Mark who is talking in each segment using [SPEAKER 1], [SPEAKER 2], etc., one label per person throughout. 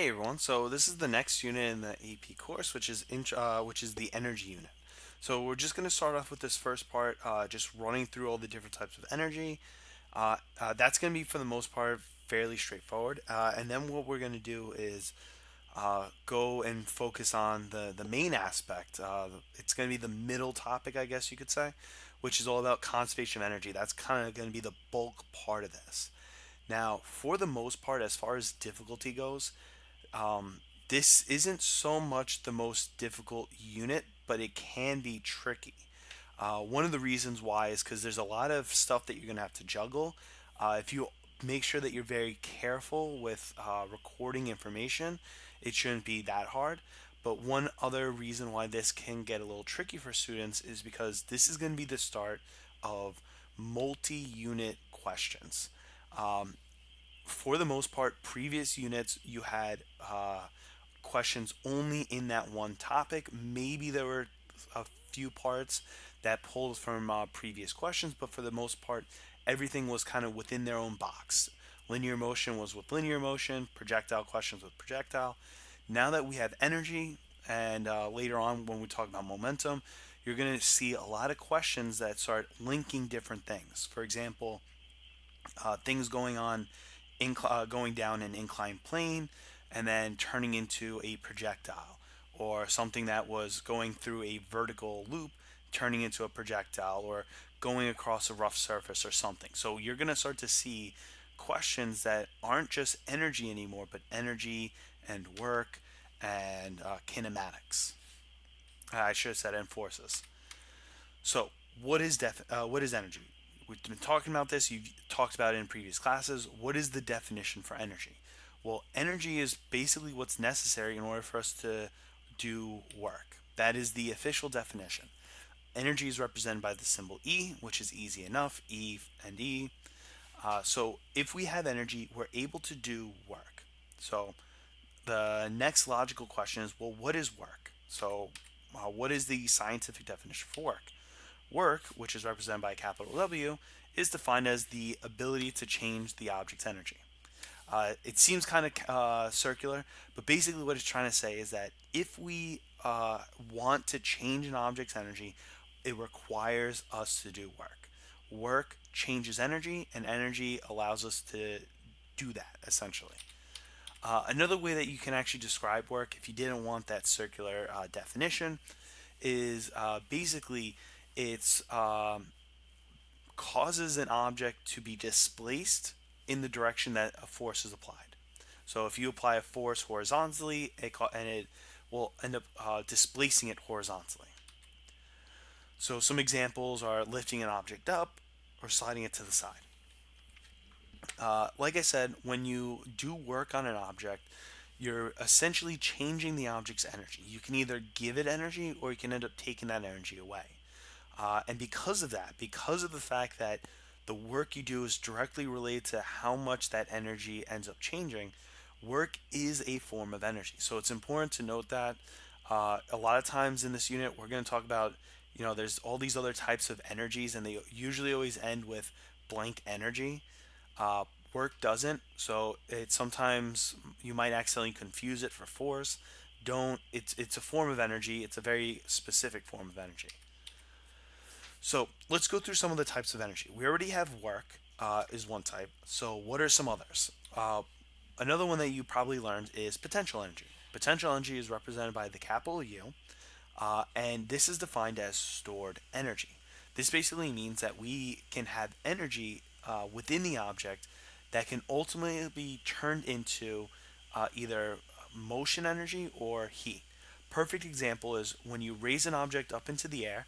[SPEAKER 1] Hey everyone, so this is the next unit in the AP course, which is the energy unit. So we're just going to start off with this first part, just running through all the different types of energy. That's going to be for the most part fairly straightforward. And then what we're going to do is go and focus on the main aspect. It's going to be the middle topic, I guess you could say, which is all about conservation of energy. That's kind of going to be the bulk part of this. Now, for the most part, as far as difficulty goes, um, this isn't so much the most difficult unit, but it can be tricky. One of the reasons why is because there's a lot of stuff that you're going to have to juggle. If you make sure that you're very careful with recording information, it shouldn't be that hard. But one other reason why this can get a little tricky for students is because this is going to be the start of multi unit questions. Um, for the most part, previous units you had questions only in that one topic. Maybe there were a few parts that pulled from previous questions, but for the most part, everything was kind of within their own box. Linear motion was with linear motion, projectile questions with projectile. Now that we have energy, and later on when we talk about momentum, you're going to see a lot of questions that start linking different things. For example, things going on going down an inclined plane and then turning into a projectile, or something that was going through a vertical loop turning into a projectile, or going across a rough surface or something. So you're going to start to see questions that aren't just energy anymore, but energy and work and kinematics. I should have said and forces. So, what is energy? We've been talking about this. You've talked about it in previous classes. What is the definition for energy? Well, energy is basically what's necessary in order for us to do work. That is the official definition. Energy is represented by the symbol E, which is easy enough, E and E. So, if we have energy, we're able to do work. So, the next logical question is, well, what is work? So, what is the scientific definition for work? Work, which is represented by a capital W, is defined as the ability to change the object's energy. It seems kind of circular, but basically what it's trying to say is that if we want to change an object's energy, it requires us to do work. Work changes energy, and energy allows us to do that essentially. Another way that you can actually describe work, if you didn't want that circular definition, is basically it's causes an object to be displaced in the direction that a force is applied. So if you apply a force horizontally, and it will end up displacing it horizontally. So some examples are lifting an object up or sliding it to the side. Like I said, when you do work on an object, you're essentially changing the object's energy. You can either give it energy or you can end up taking that energy away. And because of that, because of the fact that the work you do is directly related to how much that energy ends up changing, work is a form of energy. So it's important to note that a lot of times in this unit, we're going to talk about, there's all these other types of energies, and they usually always end with blank energy. Uh, Work doesn't, so it sometimes you might accidentally confuse it for force. Don't. It's a form of energy. It's a very specific form of energy. So let's go through some of the types of energy. We already have work is one type. So what are some others? Another one that you probably learned is potential energy. Potential energy is represented by the capital U, and this is defined as stored energy. This basically means that we can have energy within the object that can ultimately be turned into either motion energy or heat. Perfect example is when you raise an object up into the air,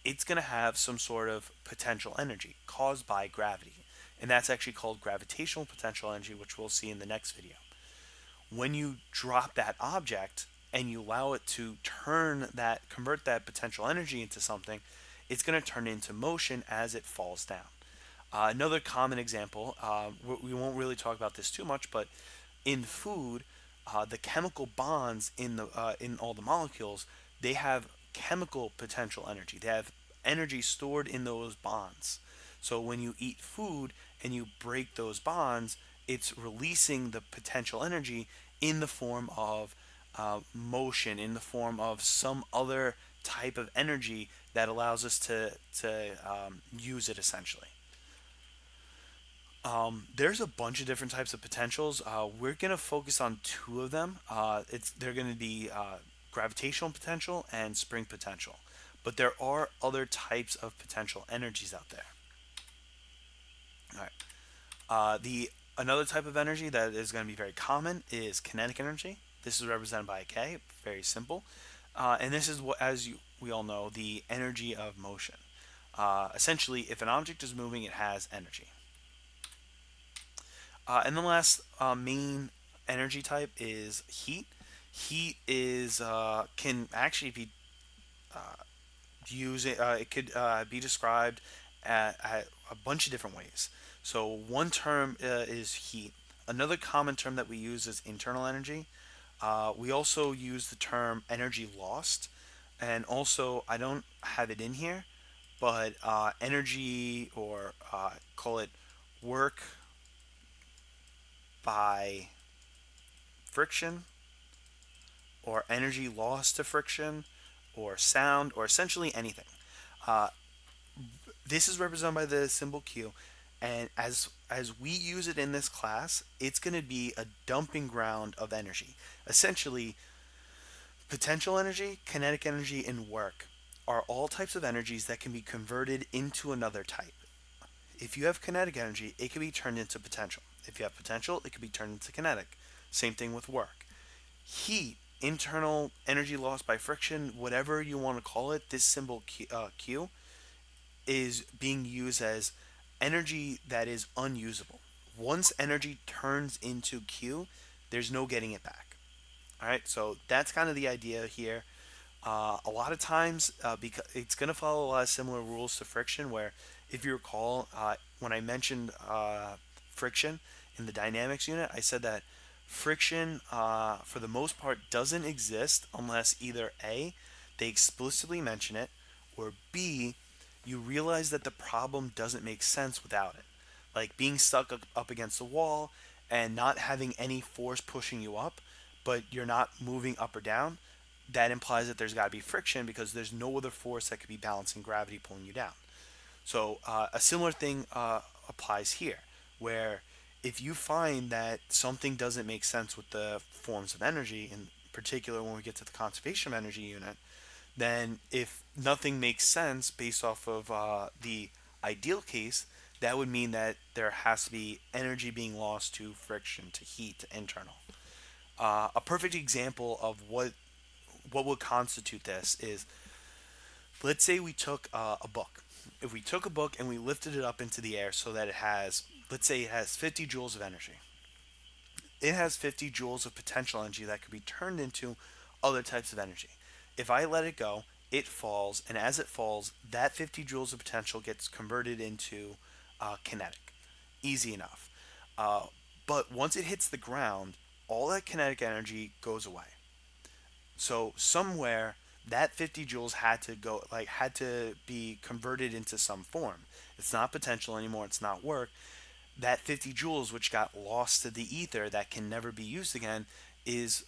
[SPEAKER 1] it's going to have some sort of potential energy caused by gravity. And that's actually called gravitational potential energy, which we'll see in the next video. When you drop that object and you allow it to convert that potential energy into something, it's going to turn into motion as it falls down. Another common example, we won't really talk about this too much, but in food, the chemical bonds in all the molecules, they have chemical potential energy. They have energy stored in those bonds. So when you eat food and you break those bonds, it's releasing the potential energy in the form of motion, in the form of some other type of energy that allows us to use it essentially. There's a bunch of different types of potentials. We're gonna focus on two of them. They're gonna be gravitational potential and spring potential, but there are other types of potential energies out there. All right. The Another type of energy that is going to be very common is kinetic energy. This is represented by a K. Very simple, and this is what, we all know, the energy of motion. Essentially, if an object is moving, it has energy. And the last main energy type is heat. Heat is can actually be it could be described at a bunch of different ways. So one term is heat. Another common term that we use is internal energy. We also use the term energy lost, and also I don't have it in here, but energy, or call it work by friction, or energy lost to friction, or sound, or essentially anything. Uh, this is represented by the symbol Q, and as we use it in this class, it's going to be a dumping ground of energy. Essentially, potential energy, kinetic energy, and work are all types of energies that can be converted into another type. If you have kinetic energy, it can be turned into potential. If you have potential, it can be turned into kinetic. Same thing with work. Heat, internal energy lost by friction, whatever you want to call it, this symbol Q is being used as energy that is unusable. Once energy turns into Q, there's no getting it back. All right, so that's kind of the idea here. A lot of times, because it's going to follow a lot of similar rules to friction, where if you recall, when I mentioned friction in the dynamics unit, I said that friction, for the most part, doesn't exist unless either A, they explicitly mention it, or B, you realize that the problem doesn't make sense without it. Like being stuck up against the wall and not having any force pushing you up, but you're not moving up or down. That implies that there's got to be friction because there's no other force that could be balancing gravity pulling you down. So a similar thing applies here, where if you find that something doesn't make sense with the forms of energy, in particular when we get to the conservation of energy unit, then if nothing makes sense based off of the ideal case, that would mean that there has to be energy being lost to friction, to heat, to internal. A perfect example of what would constitute this is, let's say we took a book. If we took a book and we lifted it up into the air so that it has, let's say it has 50 joules of energy. It has 50 joules of potential energy that could be turned into other types of energy. If I let it go, it falls, and as it falls, that 50 joules of potential gets converted into kinetic. Easy enough. Uh, but once it hits the ground, all that kinetic energy goes away. So somewhere that 50 joules had to be converted into some form. It's not potential anymore, it's not work. That 50 joules, which got lost to the ether, that can never be used again, is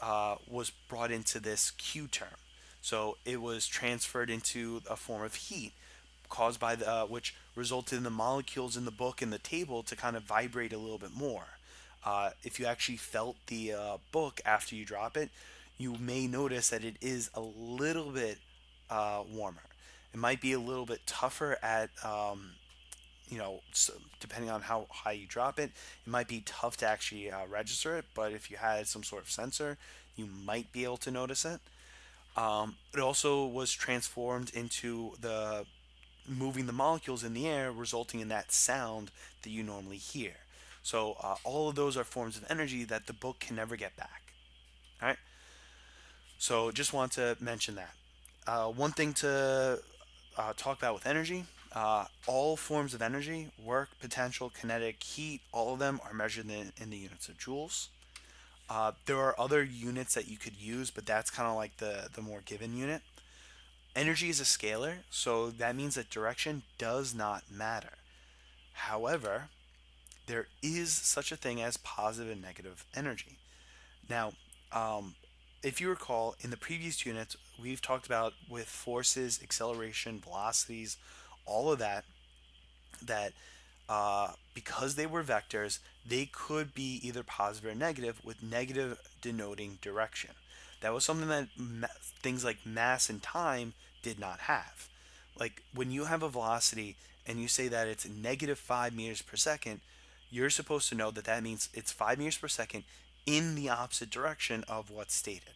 [SPEAKER 1] was brought into this Q term. So it was transferred into a form of heat caused by which resulted in the molecules in the book and the table to kind of vibrate a little bit more. If you actually felt the book after you drop it, you may notice that it is a little bit warmer. It might be a little bit tougher at depending on how high you drop it, it might be tough to actually register it. But if you had some sort of sensor, you might be able to notice it. It also was transformed into the moving the molecules in the air, resulting in that sound that you normally hear. So all of those are forms of energy that the book can never get back. All right. So just want to mention that. One thing to talk about with energy. All forms of energy, work, potential, kinetic, heat, all of them are measured in the units of joules. There are other units that you could use, but that's kind of like the more given unit. Energy is a scalar, so that means that direction does not matter. However, there is such a thing as positive and negative energy. Now, um, if you recall, in the previous units, we've talked about with forces, acceleration, velocities, all of that, that because they were vectors, they could be either positive or negative, with negative denoting direction. That was something that things like mass and time did not have. Like when you have a velocity and you say that it's negative 5 meters per second, you're supposed to know that that means it's 5 meters per second in the opposite direction of what's stated.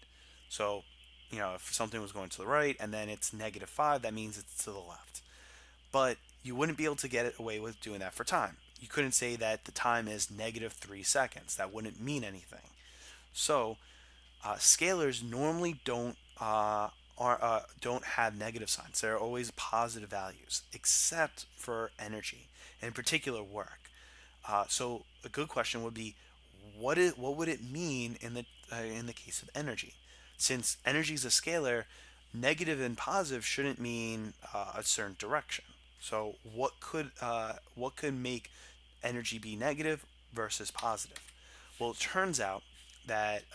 [SPEAKER 1] So, if something was going to the right and then it's negative 5, that means it's to the left. But you wouldn't be able to get it away with doing that for time. You couldn't say that the time is negative 3 seconds. That wouldn't mean anything. So scalars normally don't have negative signs. They're always positive values, except for energy, and in particular work. So a good question would be, what would it mean in the case of energy? Since energy is a scalar, negative and positive shouldn't mean a certain direction. So what could make energy be negative versus positive? Well, it turns out that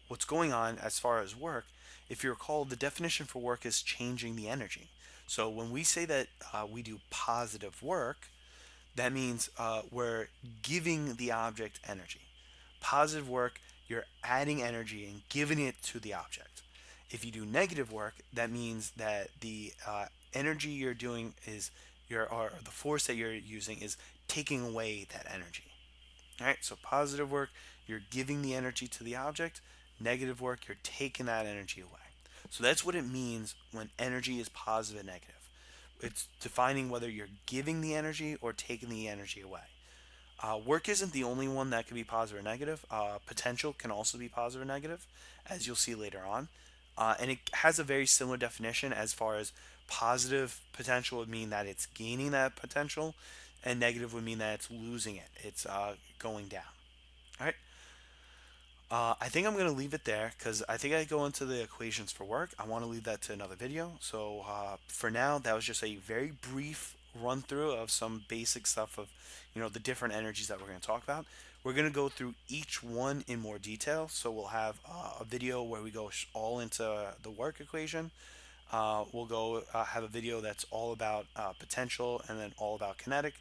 [SPEAKER 1] what's going on as far as work, if you recall, the definition for work is changing the energy. So when we say that we do positive work, that means we're giving the object energy. Positive work, you're adding energy and giving it to the object. If you do negative work, that means that the energy you're doing is or the force that you're using is taking away that energy. All right, so positive work, you're giving the energy to the object. Negative work, you're taking that energy away. So that's what it means when energy is positive and negative. It's defining whether you're giving the energy or taking the energy away. Work isn't the only one that can be positive or negative. Potential can also be positive or negative, as you'll see later on. And it has a very similar definition as far as positive potential would mean that it's gaining that potential, and negative would mean that it's losing it. It's going down. All right. I think I'm going to leave it there because I think I go into the equations for work. I want to leave that to another video. So for now, that was just a very brief run through of some basic stuff of, the different energies that we're going to talk about. We're going to go through each one in more detail. So we'll have a video where we go all into the work equation. We'll go have a video that's all about potential and then all about kinetic.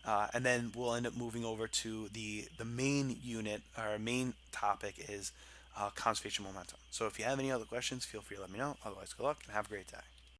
[SPEAKER 1] And then we'll end up moving over to the main unit. Our main topic is conservation momentum. So if you have any other questions, feel free to let me know. Otherwise, good luck and have a great day.